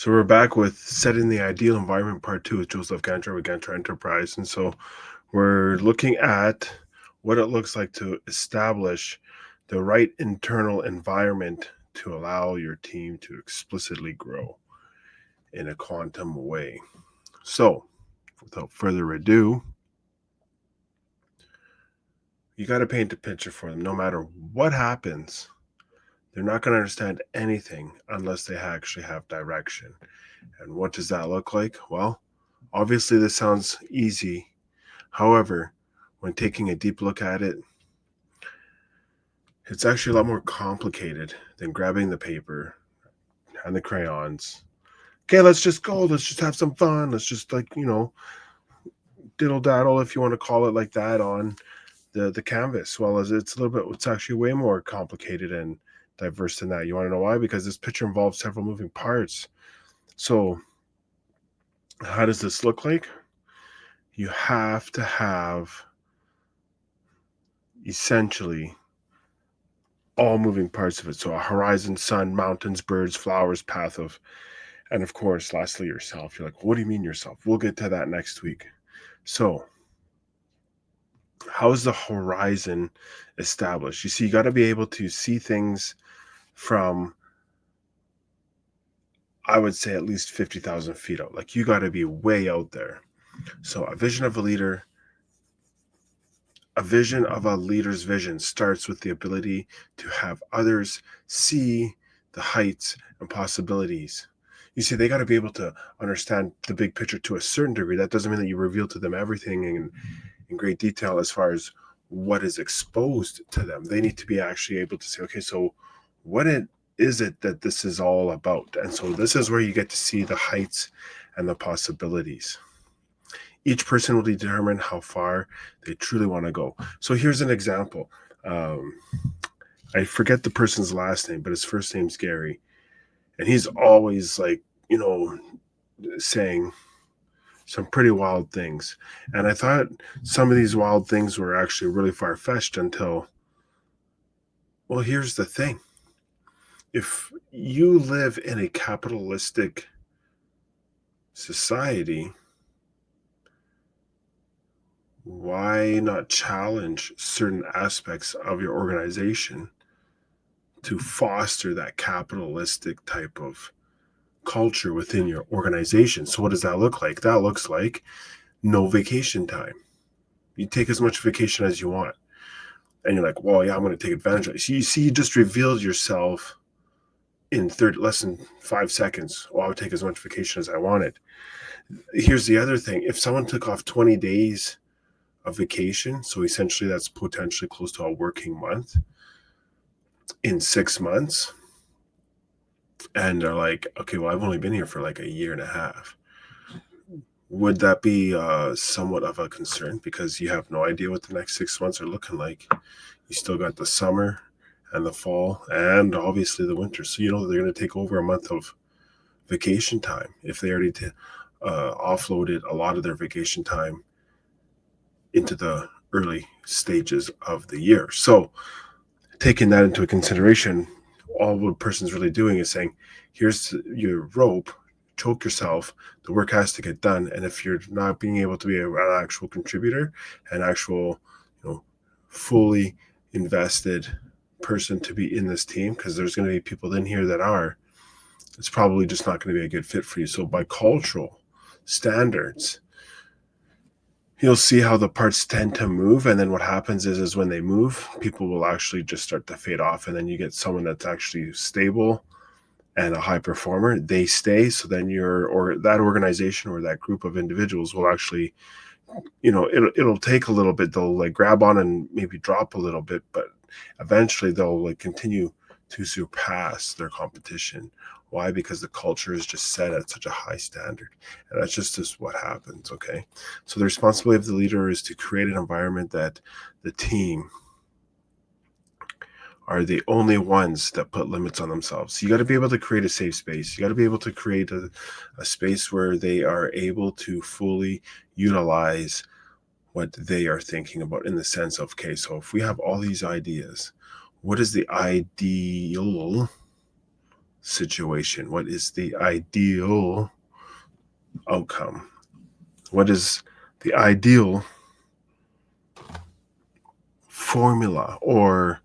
So we're back with setting the ideal environment part two with Joseph Gantra with Gantra Enterprise. And so we're looking at what it looks like to establish the right internal environment to allow your team to explicitly grow in a quantum way. So without further ado, you got to paint a picture for them. No matter what happens, they're not going to understand anything unless they actually have direction. And what does that look like? Well, obviously, this sounds easy. However, when taking a deep look at it, it's actually a lot more complicated than grabbing the paper and the crayons. Okay, let's just go. Let's just have some fun. Let's just, diddle daddle, if you want to call it like that, on the canvas. Well, as it's it's actually way more complicated and diverse than that. You want to know why? Because this picture involves several moving parts. So, how does this look like? You have to have essentially all moving parts of it. So a horizon, sun, mountains, birds, flowers, path of, and of course, lastly, yourself. You're like, what do you mean yourself? We'll get to that next week. So, how is the horizon established? You see, you got to be able to see things from, I would say, at least 50,000 feet out. Like, you got to be way out there. So, a vision of a leader's vision starts with the ability to have others see the heights and possibilities. You see, they got to be able to understand the big picture to a certain degree. That doesn't mean that you reveal to them everything in great detail as far as what is exposed to them. They need to be actually able to say, okay, so is it that this is all about? And so this is where you get to see the heights and the possibilities. Each person will determine how far they truly want to go. So here's an example. Um, I forget the person's last name, but his first name's Gary. And he's always like, saying some pretty wild things. And I thought some of these wild things were actually really far fetched until, well, here's the thing. If you live in a capitalistic society, why not challenge certain aspects of your organization to foster that capitalistic type of culture within your organization? So what does that look like? That looks like no vacation time. You take as much vacation as you want. And you're like, well, yeah, I'm going to take advantage of it. So you see, you just revealed yourself in less than 5 seconds. Well, I would take as much vacation as I wanted. Here's the other thing. If someone took off 20 days of vacation, so essentially that's potentially close to a working month in 6 months, and they're like, okay, well, I've only been here for like a year and a half. Would that be somewhat of a concern because you have no idea what the next 6 months are looking like? You still got the summer and the fall and obviously the winter. So you know they're going to take over a month of vacation time if they already offloaded a lot of their vacation time into the early stages of the year. So taking that into consideration, all the person's really doing is saying, here's your rope, choke yourself, the work has to get done. And if you're not being able to be an actual contributor, an actual, fully invested person to be in this team, because there's going to be people in here that are, it's probably just not going to be a good fit for you. So by cultural standards, you'll see how the parts tend to move, and then what happens is when they move, people will actually just start to fade off, and then you get someone that's actually stable and a high performer. They stay, so then that organization or that group of individuals will actually, it'll take a little bit. They'll like grab on and maybe drop a little bit, but eventually they'll like continue to surpass their competition. Why? Because the culture is just set at such a high standard. And that's just what happens, okay? So the responsibility of the leader is to create an environment that the team are the only ones that put limits on themselves. So you got to be able to create a safe space. You got to be able to create a space where they are able to fully utilize what they are thinking about in the sense of, okay, so if we have all these ideas, what is the ideal situation? What is the ideal outcome? What is the ideal formula, or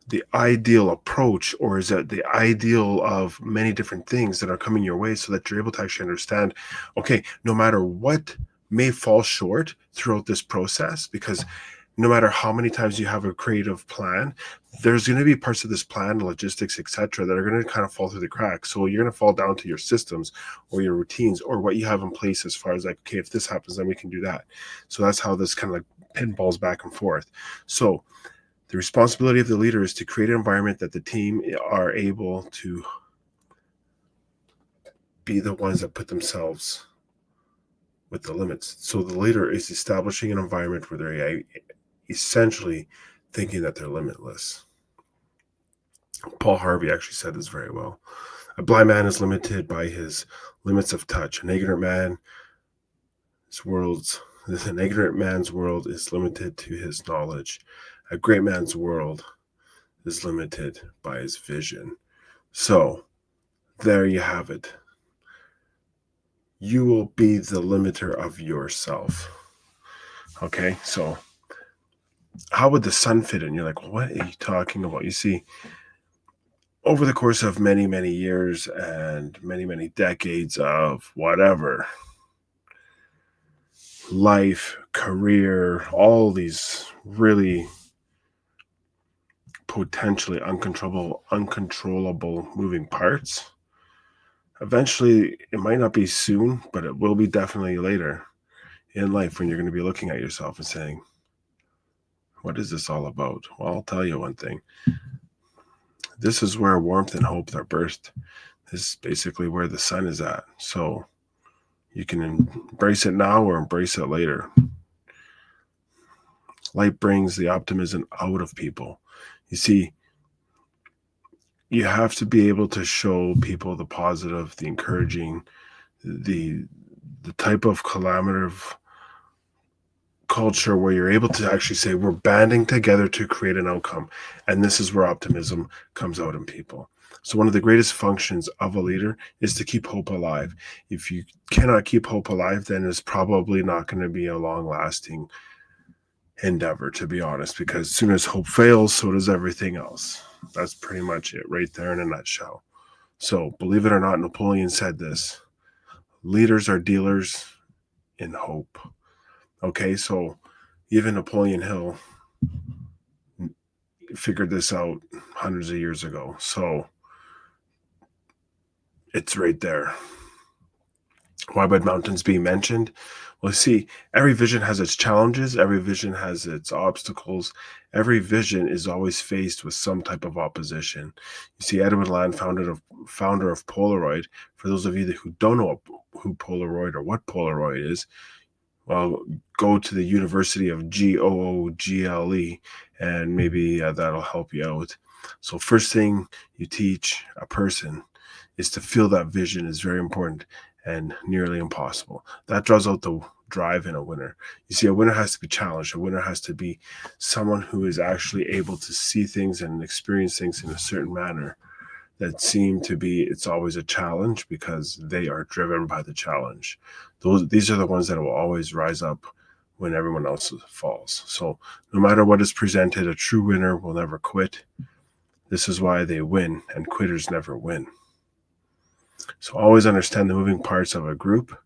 the ideal approach, or is it the ideal of many different things that are coming your way, so that you're able to actually understand, okay, no matter what may fall short throughout this process, because no matter how many times you have a creative plan, there's going to be parts of this plan, logistics, etc., that are going to kind of fall through the cracks. So you're going to fall down to your systems or your routines or what you have in place, as far as like, okay, if this happens, then we can do that. So that's how this kind of like pinballs back and forth. So the responsibility of the leader is to create an environment that the team are able to be the ones that put themselves with the limits. So the leader is establishing an environment where they're essentially thinking that they're limitless. Paul Harvey actually said this very well. A blind man is limited by his limits of touch. An ignorant man's world is limited to his knowledge. A great man's world is limited by his vision. So there you have it. You will be the limiter of yourself. Okay, so how would the sun fit in? You're like, what are you talking about? You see, over the course of many, many years and many, many decades of whatever, life, career, all these really potentially uncontrollable moving parts, eventually, it might not be soon, but it will be definitely later in life when you're going to be looking at yourself and saying, what is this all about? Well, I'll tell you one thing. This is where warmth and hope are birthed. This is basically where the sun is at. So you can embrace it now or embrace it later. Light brings the optimism out of people. You see, you have to be able to show people the positive, the encouraging, the type of collaborative culture where you're able to actually say, we're banding together to create an outcome. And this is where optimism comes out in people. So one of the greatest functions of a leader is to keep hope alive. If you cannot keep hope alive, then it's probably not going to be a long-lasting endeavor, to be honest, because as soon as hope fails, so does everything else. That's pretty much it right there in a nutshell. So believe it or not, Napoleon said this: leaders are dealers in hope. Okay, so even Napoleon Hill figured this out hundreds of years ago. So it's right there. Why would mountains be mentioned? Well, see, every vision has its challenges. Every vision has its obstacles. Every vision is always faced with some type of opposition. You see, Edwin Land, founder of Polaroid, for those of you who don't know who Polaroid or what Polaroid is, well, go to the University of Google, and maybe that'll help you out. So first thing you teach a person is to feel that vision is very important and nearly impossible. That draws out the drive in a winner. You see, a winner has to be challenged. A winner has to be someone who is actually able to see things and experience things in a certain manner that seem to be, it's always a challenge because they are driven by the challenge. These are the ones that will always rise up when everyone else falls. So no matter what is presented, a true winner will never quit. This is why they win, and quitters never win. So always understand the moving parts of a group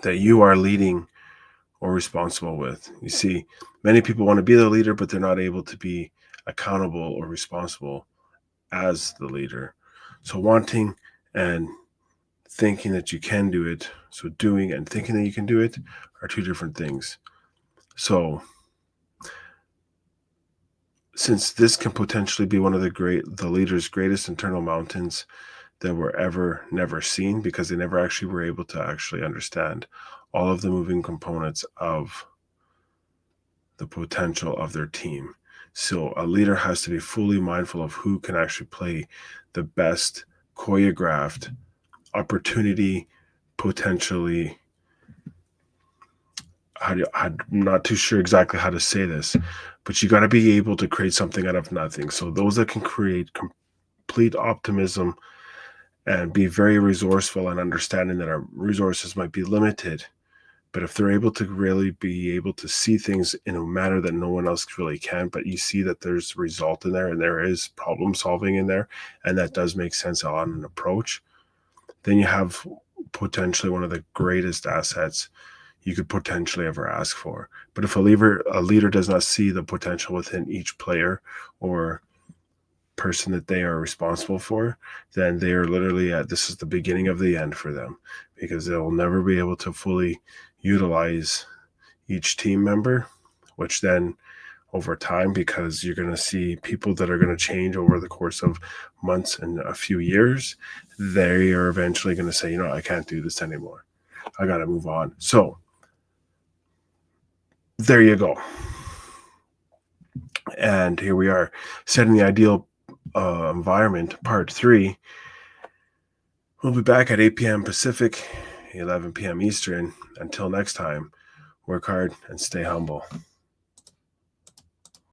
that you are leading or responsible with. You see, many people want to be the leader, but they're not able to be accountable or responsible as the leader. So wanting and thinking that you can do it, so doing and thinking that you can do it are two different things. So since this can potentially be one of the leader's greatest internal mountains that were never seen, because they never actually were able to actually understand all of the moving components of the potential of their team. So a leader has to be fully mindful of who can actually play the best choreographed opportunity, potentially I'm not too sure exactly how to say this, but you got to be able to create something out of nothing. So those that can create complete optimism and be very resourceful and understanding that our resources might be limited, but if they're able to really be able to see things in a manner that no one else really can, but you see that there's result in there and there is problem solving in there, and that does make sense on an approach, then you have potentially one of the greatest assets you could potentially ever ask for. But if a leader does not see the potential within each player or person that they are responsible for, then they are literally this is the beginning of the end for them, because they'll never be able to fully utilize each team member, which then over time, because you're going to see people that are going to change over the course of months and a few years, they are eventually going to say, I can't do this anymore. I got to move on. So there you go. And here we are, setting the ideal environment, part 3. We'll be back at 8 p.m. Pacific, 11 p.m. Eastern. Until next time, work hard and stay humble.